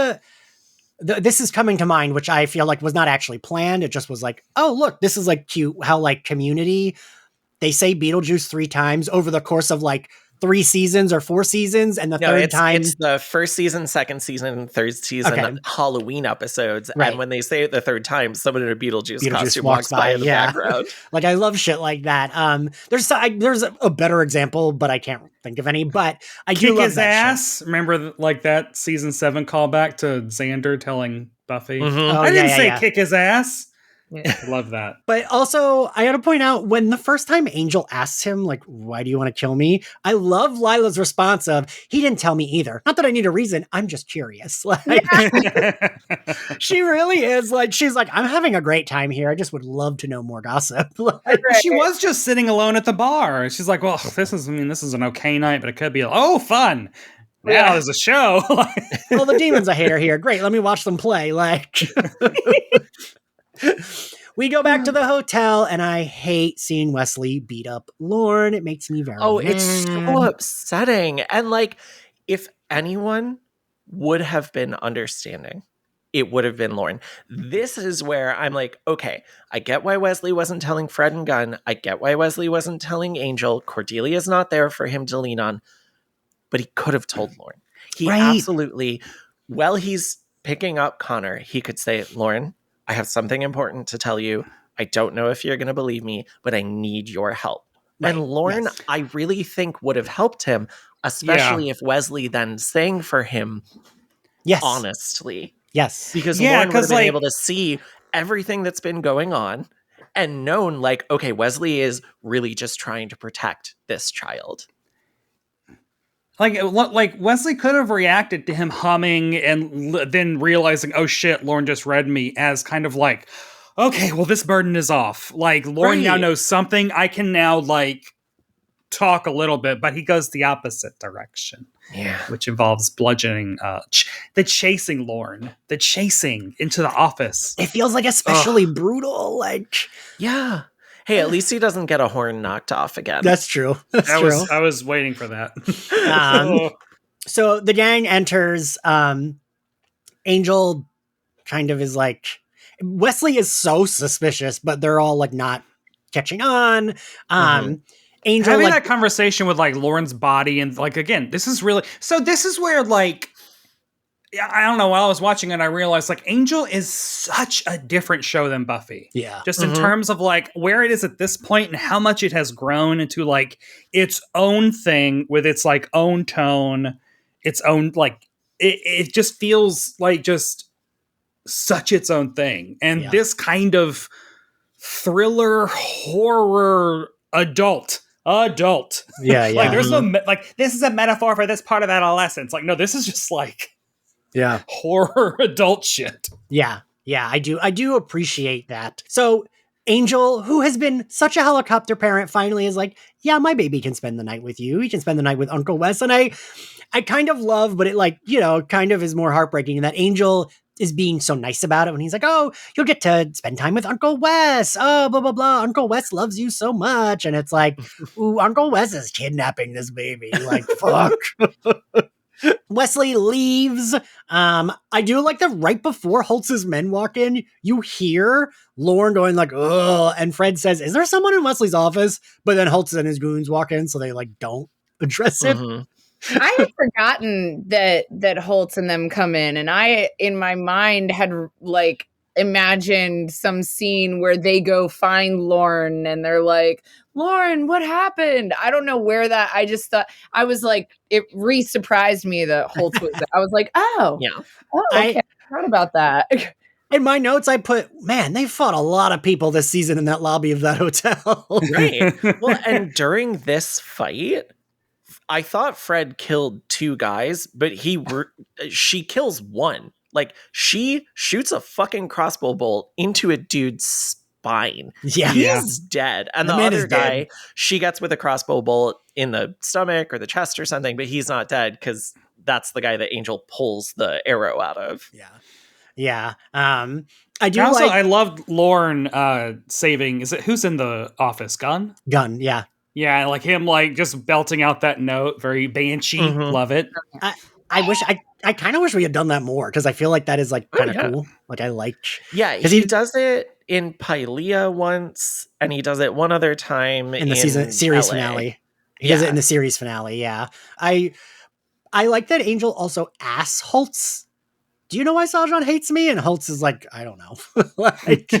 this is coming to mind, which I feel like was not actually planned. It just was like, oh, look, this is like cute how like Community, they say Beetlejuice 3 times over the course of like 3 seasons or 4 seasons, and the third time it's the first season, second season, third season Halloween episodes, and when they say it the third time, someone in a Beetlejuice costume walks by in the background. Like, I love shit like that. There's a better example, but I can't think of any. But I do love his ass. Shit. Remember, like that season 7 callback to Xander telling Buffy, "I didn't say kick his ass." Yeah. I love that. But also, I got to point out, when the first time Angel asks him, like, why do you want to kill me? I love Lila's response of, he didn't tell me either. Not that I need a reason. I'm just curious. Like, she really is like, she's like, I'm having a great time here. I just would love to know more gossip. Like, she was just sitting alone at the bar. She's like, well, this is an okay night, but it could be, fun. Now there's a show. Well, the demon's a hater here. Great. Let me watch them play. Like... We go back to the hotel, and I hate seeing Wesley beat up Lorne. It makes me very mad. It's so upsetting. And like, if anyone would have been understanding, it would have been Lorne. This is where I'm like, okay, I get why Wesley wasn't telling Fred and Gunn. I get why Wesley wasn't telling Angel. Cordelia's not there for him to lean on. But he could have told Lorne. He absolutely, while he's picking up Connor, he could say, Lorne, I have something important to tell you. I don't know if you're going to believe me, but I need your help. Right. And Lorne, I really think would have helped him, especially if Wesley then sang for him honestly. Yes. Because Lorne would have been able to see everything that's been going on and known, like, okay, Wesley is really just trying to protect this child. Like Wesley could have reacted to him humming and then realizing, oh shit, Lorne just read me, as kind of like, okay, well, this burden is off. Like, Lorne now knows something. I can now like talk a little bit, but he goes the opposite direction. Yeah. Which involves bludgeoning, the chasing Lorne, the chasing into the office. It feels like especially brutal. Like, yeah. Hey, at least he doesn't get a horn knocked off again. That's true. I was waiting for that. So the gang enters. Angel kind of is like, Wesley is so suspicious, but they're all like not catching on. Angel having that conversation with like Lorne's body, and like, again, this is where like, I don't know, while I was watching it, I realized like Angel is such a different show than Buffy. Yeah. Just in terms of like where it is at this point and how much it has grown into like its own thing with its like own tone, its own, like, it just feels like just such its own thing. And this kind of thriller, horror, adult. Yeah. Like, there's no, like, this is a metaphor for this part of adolescence. Like, no, this is just like, horror adult shit. Yeah, I do appreciate that. So Angel, who has been such a helicopter parent, finally is like, yeah, my baby can spend the night with you. He can spend the night with Uncle Wes. And I kind of love, but it like, kind of is more heartbreaking that Angel is being so nice about it when he's like, oh, you'll get to spend time with Uncle Wes. Oh, blah, blah, blah. Uncle Wes loves you so much. And it's like, ooh, Uncle Wes is kidnapping this baby. Like, fuck. Wesley leaves. I do like that right before Holtz's men walk in, you hear Lorne going like, ugh, and Fred says, is there someone in Wesley's office? But then Holtz and his goons walk in, so they like don't address it. I had forgotten that Schults and them come in, and I, in my mind, had like imagined some scene where they go find Lorne, and they're like, "Lorne, what happened?" I don't know where that. I just thought, I was like, it surprised me that Schults was there. I was like, oh, Yeah. oh, okay, I forgot about that. In my notes, I put, man, they fought a lot of people this season in that lobby of that hotel. Right. Well, and during this fight, I thought Fred killed 2 guys, but she kills 1. Like, she shoots a fucking crossbow bolt into a dude's spine. Yeah. He's dead. And the other guy, she gets with a crossbow bolt in the stomach or the chest or something, but he's not dead because that's the guy that Angel pulls the arrow out of. Yeah. Yeah. I loved Lorne saving, who's in the office? Gunn, yeah. Yeah, like him like just belting out that note, very Banshee. Mm-hmm. Love it. I kind of wish we had done that more, because I feel like that is like kind of cool. Like, I like. Yeah, he does it in Pylea once, and he does it one other time in the series finale. He does it in the series finale. Yeah, I like that Angel also asks Schults, "Do you know why Sajan hates me?" And Schults is like, "I don't know." Like,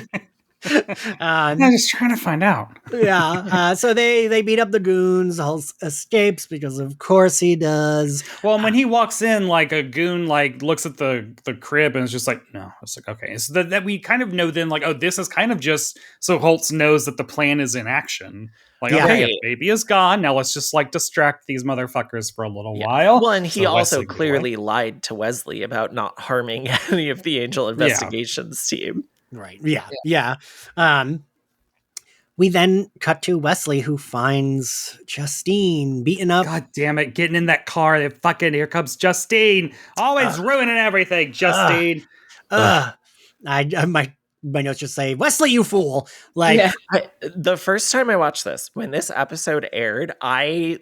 I'm just trying to find out. Yeah. So they beat up the goons. Schults escapes because of course he does. Well, and when he walks in, like, a goon like looks at the crib and is just like, no. It's like, okay. So that we kind of know then, like, oh, this is kind of just so Schults knows that the plan is in action. Like, okay, if baby is gone, now let's just like distract these motherfuckers for a little while. Well, and he also clearly lied to Wesley about not harming any of the Angel Investigations team. Right. Yeah. We then cut to Wesley, who finds Justine beaten up. God damn it. Getting in that car. Here comes Justine. Always ruining everything, Justine. My notes just say, Wesley, you fool. Like, the first time I watched this, when this episode aired, I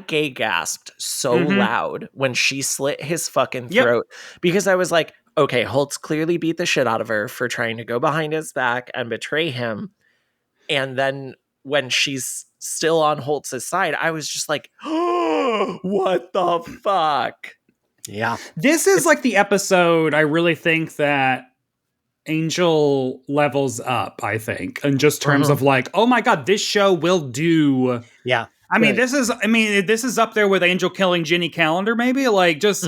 gay gasped so loud when she slit his fucking throat, because I was like, okay, Schults clearly beat the shit out of her for trying to go behind his back and betray him. And then when she's still on Schultz's side, I was just like, oh, what the fuck? Yeah. This is like the episode I really think that Angel levels up, I think, in just terms of like, oh my God, this show will do. Yeah. I mean, this is up there with Angel killing Jenny Calendar, maybe, like just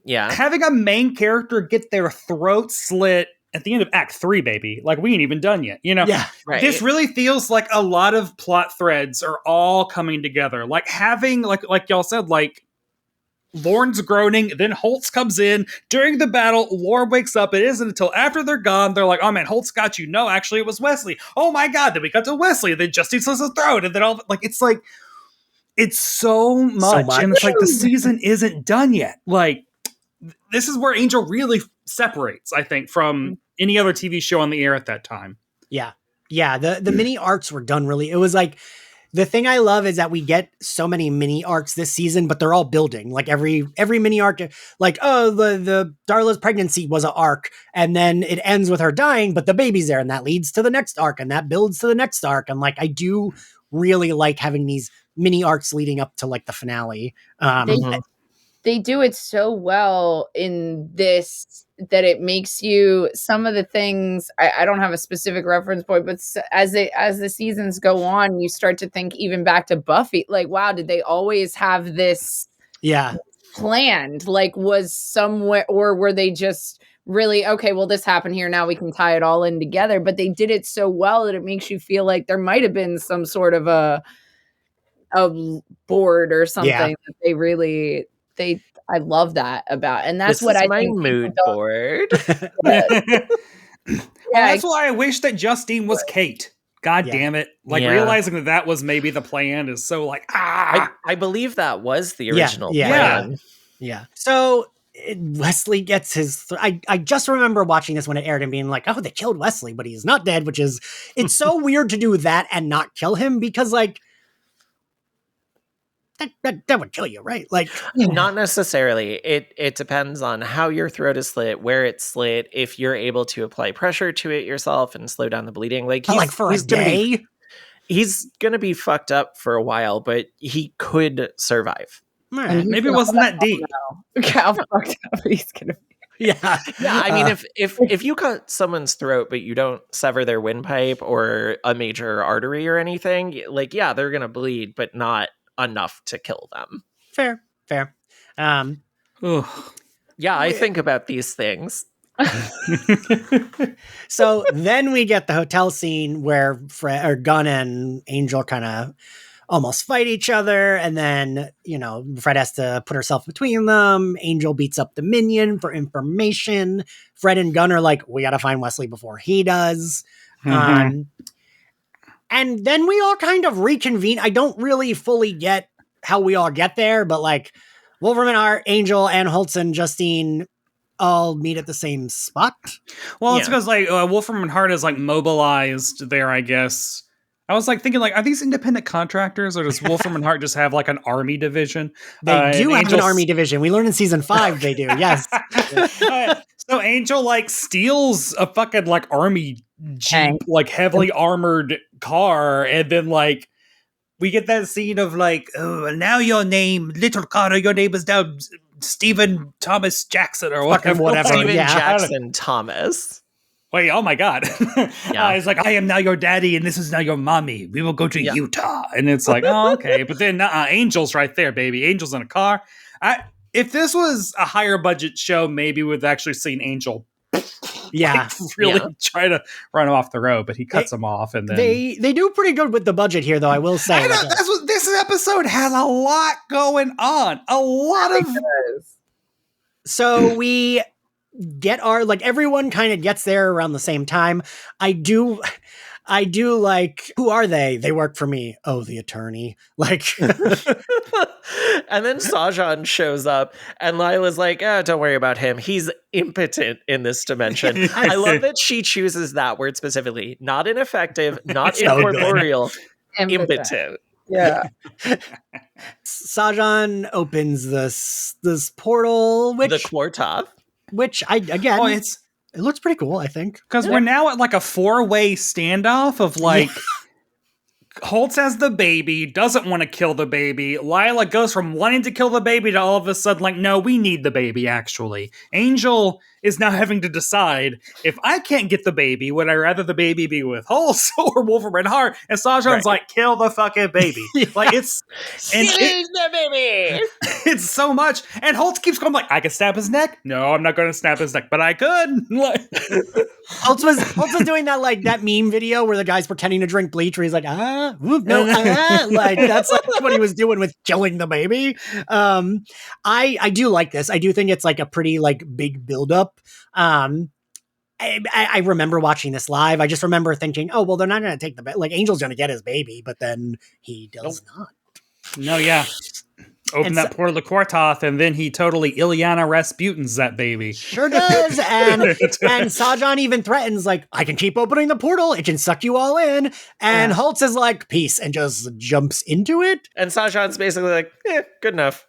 having a main character get their throat slit at the end of Act 3, baby. Like, we ain't even done yet, you know? Yeah, right. This really feels like a lot of plot threads are all coming together. Like having, like y'all said, like, Lorne's groaning, then Schults comes in during the battle. Lorne wakes up. It isn't until after they're gone. They're like, oh man, Schults got you. No, actually it was Wesley. Oh my God. Then we got to Wesley. Then Justine slits his throat. And then it's so much. And it's like the season isn't done yet. Like, this is where Angel really separates, I think, from any other TV show on the air at that time. Yeah. Yeah. The mini arcs were done really. It was like, the thing I love is that we get so many mini arcs this season, but they're all building. Like every mini arc, like, oh, the Darla's pregnancy was an arc, and then it ends with her dying, but the baby's there, and that leads to the next arc, and that builds to the next arc. And like, I do really like having these mini arcs leading up to like the finale. They do it so well in this that it makes you, some of the things, I don't have a specific reference point, but as the seasons go on, you start to think even back to Buffy, like, wow, did they always have this planned? Like, was somewhere, or were they just really, okay, well, this happened here, now we can tie it all in together? But they did it so well that it makes you feel like there might have been some sort of a board or something that they really... I love that about, and that's this what I my think mood board. That's why I wish that Justine was Kate. God damn it! Like realizing that was maybe the plan is so like I believe that was the original plan. Yeah. So Wesley gets his. I just remember watching this when it aired and being like, oh, they killed Wesley, but he's not dead, which is it's so weird to do that and not kill him, because like. That would kill you, right? Like, not necessarily. It depends on how your throat is slit, where it's slit, if you're able to apply pressure to it yourself and slow down the bleeding. Like, he's for a day, he's gonna be fucked up for a while, but he could survive. Right. Maybe it wasn't that deep. How fucked up he's gonna be. Yeah. Yeah, I mean, if you cut someone's throat, but you don't sever their windpipe or a major artery or anything, like, yeah, they're going to bleed, but not enough to kill them. Fair. Yeah, I think about these things. So then we get the hotel scene where Gunn and Angel kind of almost fight each other, and then Fred has to put herself between them. Angel beats up the minion for information. Fred and Gunn are like, we gotta find Wesley before he does. And then we all kind of reconvene. I don't really fully get how we all get there, but like Wolfram and Hart, Angel, and Holtz and Justine all meet at the same spot. Well, it's because like Wolfram and Hart is like mobilized there, I guess. I was like thinking, like, are these independent contractors, or does Wolfram and Hart just have like an army division? They do have an army division. We learned in season 5 they do. Yes. So Angel like steals a fucking like army jeep, like heavily armored car, and then like we get that scene of like, oh, now your name, little Carter, your name is now Stephen Thomas Jackson or whatever. Stephen Jackson Thomas. Wait, oh my God. It's like, I am now your daddy and this is now your mommy. We will go to Utah. And it's like, oh, okay. But then Angel's right there, baby. Angel's in a car. If this was a higher budget show, maybe we've actually seen Angel try to run him off the road, but he cuts him off. And then they do pretty good with the budget here, though, I will say. That's what this episode has a lot going on. A lot of... So we... get our, like, everyone kind of gets there around the same time. I do like, who are they? They work for me. Oh, the attorney. Like, and then Sajan shows up and Lila's like, don't worry about him. He's impotent in this dimension. I love that she chooses that word specifically. Not ineffective, not incorporeal, impotent. Yeah. Sajan opens this portal, The Quartoth. Which it looks pretty cool, I think. Because we're now at like a 4-way standoff of like, Holtz has the baby, doesn't want to kill the baby. Lila goes from wanting to kill the baby to all of a sudden like, no, we need the baby, actually. Angel is now having to decide, if I can't get the baby, would I rather the baby be with Holtz or Wolfram and Hart? And Sajan's like, kill the fucking baby. Like, it's... the baby! It's so much. And Holtz keeps going like, I can snap his neck? No, I'm not going to snap his neck, but I could. Like, Holtz was doing that, like, that meme video where the guy's pretending to drink bleach, where he's like, like, that's like what he was doing with killing the baby. I do like this. I do think it's like a pretty, like, big buildup. I remember watching this live. I just remember thinking, oh, well, they're not going to take the like Angel's going to get his baby, but then he does not. No, yeah. Open that portal to Quartoth, and then he totally Ilyana Rasputin's that baby. Sure does. And Sajan even threatens, like, I can keep opening the portal. It can suck you all in. And Holtz is like, peace, and just jumps into it. And Sajan's basically like, good enough.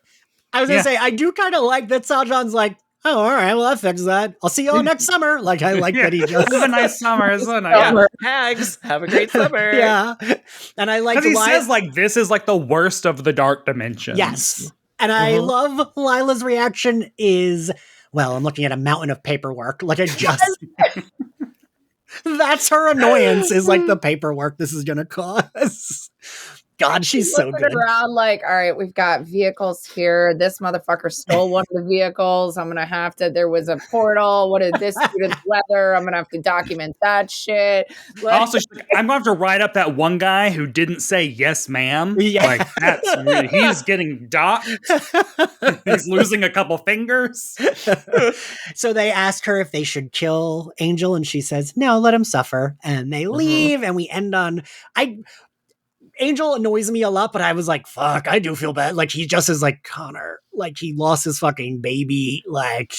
I was going to say, I do kind of like that Sajan's like, oh, all right, well, that fixes that. I'll see y'all next summer. Like, I like that he just... It's a nice summer, isn't it? Hags, have a great summer. Yeah. And I like... Because he says, like, this is, like, the worst of the dark dimensions. Yes. And I love Lila's reaction is, well, I'm looking at a mountain of paperwork. Like, I just... That's her annoyance, is, like, the paperwork this is going to cause. God, she's so good. Around like, all right, we've got vehicles here. This motherfucker stole one of the vehicles. I'm gonna have to. There was a portal. What did this do to the weather? I'm gonna have to document that shit. Also, I'm gonna have to write up that one guy who didn't say yes, ma'am. Yeah. Like that's really, he's getting docked. He's losing a couple fingers. So they ask her if they should kill Angel, and she says no, let him suffer. And they leave, and we end on Angel annoys me a lot, but I was like, fuck, I do feel bad. Like, he just is like, Connor, like, he lost his fucking baby. Like,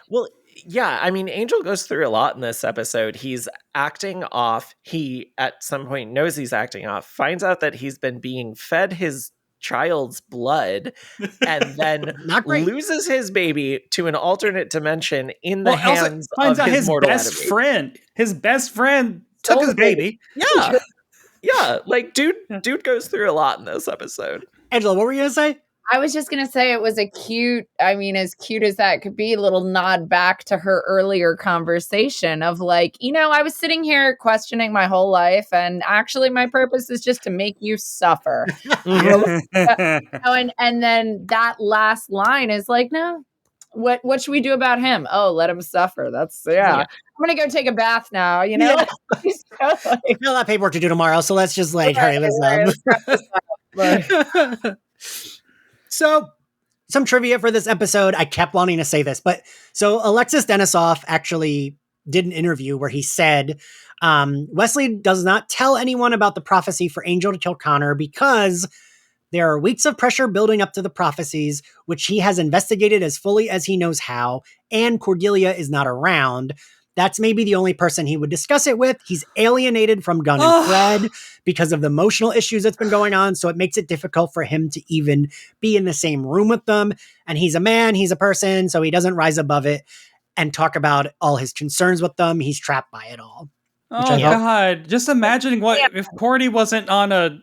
well, yeah, I mean, Angel goes through a lot in this episode. He's acting off. He, at some point, knows he's acting off, finds out that he's been being fed his child's blood, and then loses his baby to an alternate dimension in the hands of his mortal best enemy. friend. His best friend took his baby. Yeah. Yeah, like dude goes through a lot in this episode. Angela, what were you gonna say? I was just going to say it was as cute as that could be, a little nod back to her earlier conversation of like, I was sitting here questioning my whole life, and actually my purpose is just to make you suffer. And then that last line is like, no, what should we do about him? Oh, let him suffer. That's, I'm going to go take a bath now, Yeah. Still have paperwork to do tomorrow, so let's just hurry this up. So, some trivia for this episode. I kept wanting to say this, but so Alexis Denisof actually did an interview where he said Wesley does not tell anyone about the prophecy for Angel to kill Connor because there are weeks of pressure building up to the prophecies, which he has investigated as fully as he knows how, and Cordelia is not around. That's maybe the only person he would discuss it with. He's alienated from Gunn and Fred because of the emotional issues that's been going on. So it makes it difficult for him to even be in the same room with them. And he's a man, he's a person, so he doesn't rise above it and talk about all his concerns with them. He's trapped by it all. Oh, God. Just imagining what if Cordy wasn't on a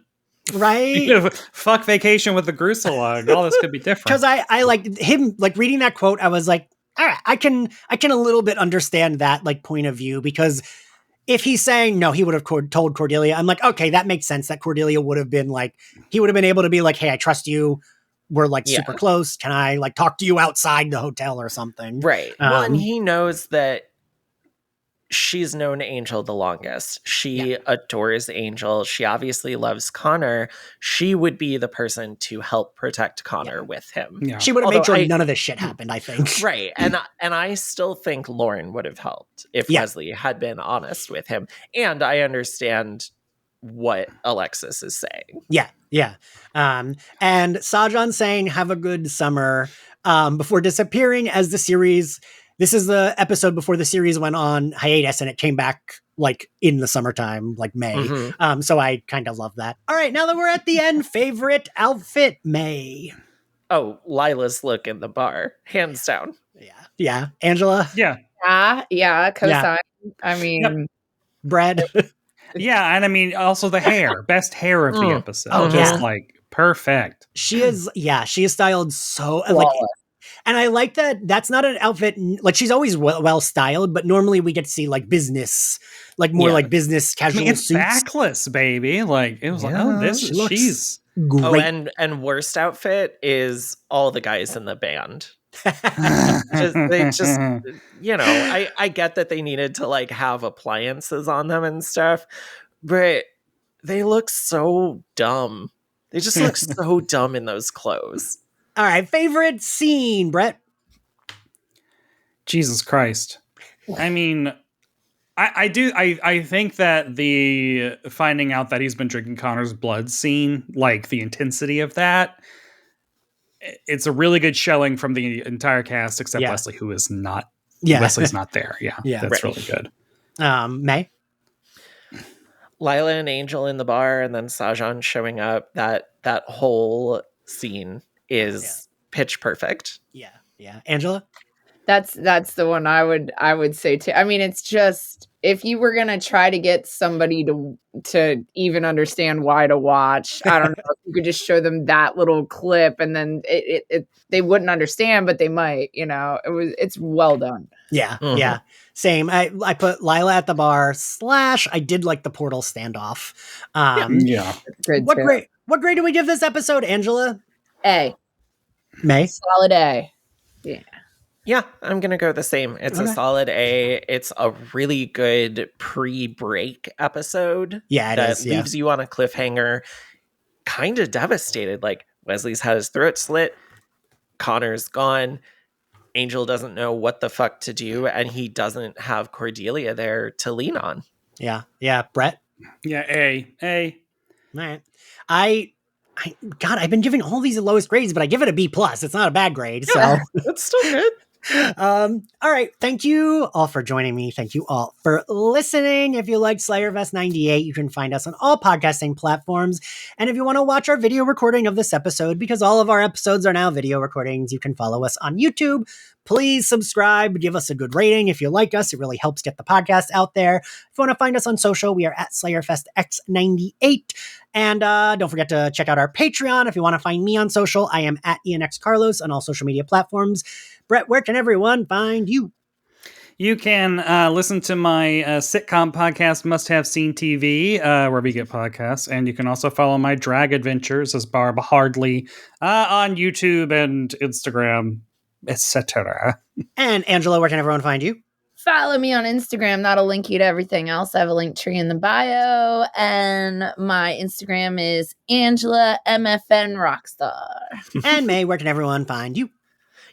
fuck vacation with the Gruselog. All this could be different. Because I like him, reading that quote, I was like, all right, I can a little bit understand that point of view, because if he's saying no, he would have told Cordelia. I'm like, okay, that makes sense. That Cordelia would have been he would have been able to be like, hey, I trust you. We're super close. Can I talk to you outside the hotel or something? Right. Well, and he knows that she's known Angel the longest. She adores Angel. She obviously loves Connor. She would be the person to help protect Connor with him. Yeah. She would have made sure none of this shit happened, I think. Right. And I still think Lauren would have helped if Wesley had been honest with him. And I understand what Alexis is saying. Yeah. Yeah. And Sajan saying, have a good summer, before disappearing as the series. This is the episode before the series went on hiatus, and it came back in the summertime, May. Mm-hmm. So I kind of love that. All right, now that we're at the end, favorite outfit, May. Oh, Lila's look in the bar, hands down. Yeah. Angela? Yeah, co-sign. I mean, Brad? Yeah, and I mean, also the hair. Best hair of the episode. Oh, just perfect. She is styled so... And I like that that's not an outfit, she's always well styled, but normally we get to see business, more business casual it's suits. Backless, baby. It was she's great. And worst outfit is all the guys in the band. they just I get that they needed to have appliances on them and stuff, but they look so dumb. They just look so dumb in those clothes. All right, favorite scene, Brett? Jesus Christ. I mean, I think that the finding out that he's been drinking Connor's blood scene, the intensity of that, it's a really good showing from the entire cast, except Wesley, who is not. Yeah. Wesley's not there. Yeah, that's really good. May? Lila and Angel in the bar, and then Sajan showing up. That whole scene is pitch perfect. Yeah. Angela? That's the one I would say too. I mean, it's just, if you were going to try to get somebody to even understand why to watch, I don't know, if you could just show them that little clip, and then they wouldn't understand, but they might, it's well done. Yeah. Mm-hmm. Yeah. Same. I put Lila at the bar / I did like the portal standoff. What grade do we give this episode, Angela? A. May? Solid A. Yeah. Yeah, I'm going to go the same. It's a solid A. It's a really good pre-break episode. Yeah, it is. That leaves you on a cliffhanger, kind of devastated. Wesley's had his throat slit. Connor's gone. Angel doesn't know what the fuck to do, and he doesn't have Cordelia there to lean on. Yeah. Yeah. Brett? Yeah, A. All right. God, I've been giving all these the lowest grades, but I give it a B+. It's not a bad grade. So it's still good. All right. Thank you all for joining me. Thank you all for listening. If you liked Slayerfest 98, you can find us on all podcasting platforms. And if you want to watch our video recording of this episode, because all of our episodes are now video recordings, you can follow us on YouTube. Please subscribe, give us a good rating if you like us. It really helps get the podcast out there. If you want to find us on social, we are at Slayerfest X98. And don't forget to check out our Patreon. If you want to find me on social, I am at ENX Carlos on all social media platforms. Brett, where can everyone find you? You can listen to my sitcom podcast, Must Have Seen TV, where we get podcasts. And you can also follow my drag adventures as Barb Hardley on YouTube and Instagram, etc. And Angela, where can everyone find you? Follow me on Instagram. That'll link you to everything else. I have a link tree in the bio. And my Instagram is Angela MFN Rockstar. And May, where can everyone find you?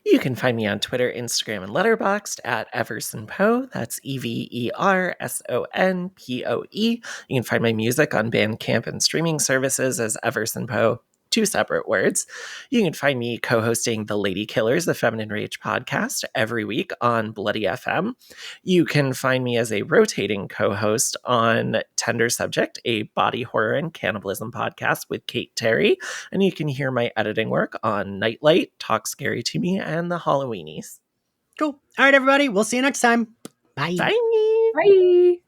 You can find me on Twitter, Instagram, and Letterboxd at EversonPoe. That's EversonPoe. You can find my music on Bandcamp and streaming services as Everson Poe. 2 separate words. You can find me co-hosting The Lady Killers, the Feminine Rage podcast, every week on Bloody FM. You can find me as a rotating co-host on Tender Subject, a body horror and cannibalism podcast with Kate Terry. And you can hear my editing work on Nightlight, Talk Scary to Me, and The Halloweenies. Cool. All right, everybody. We'll see you next time. Bye. Bye. Bye.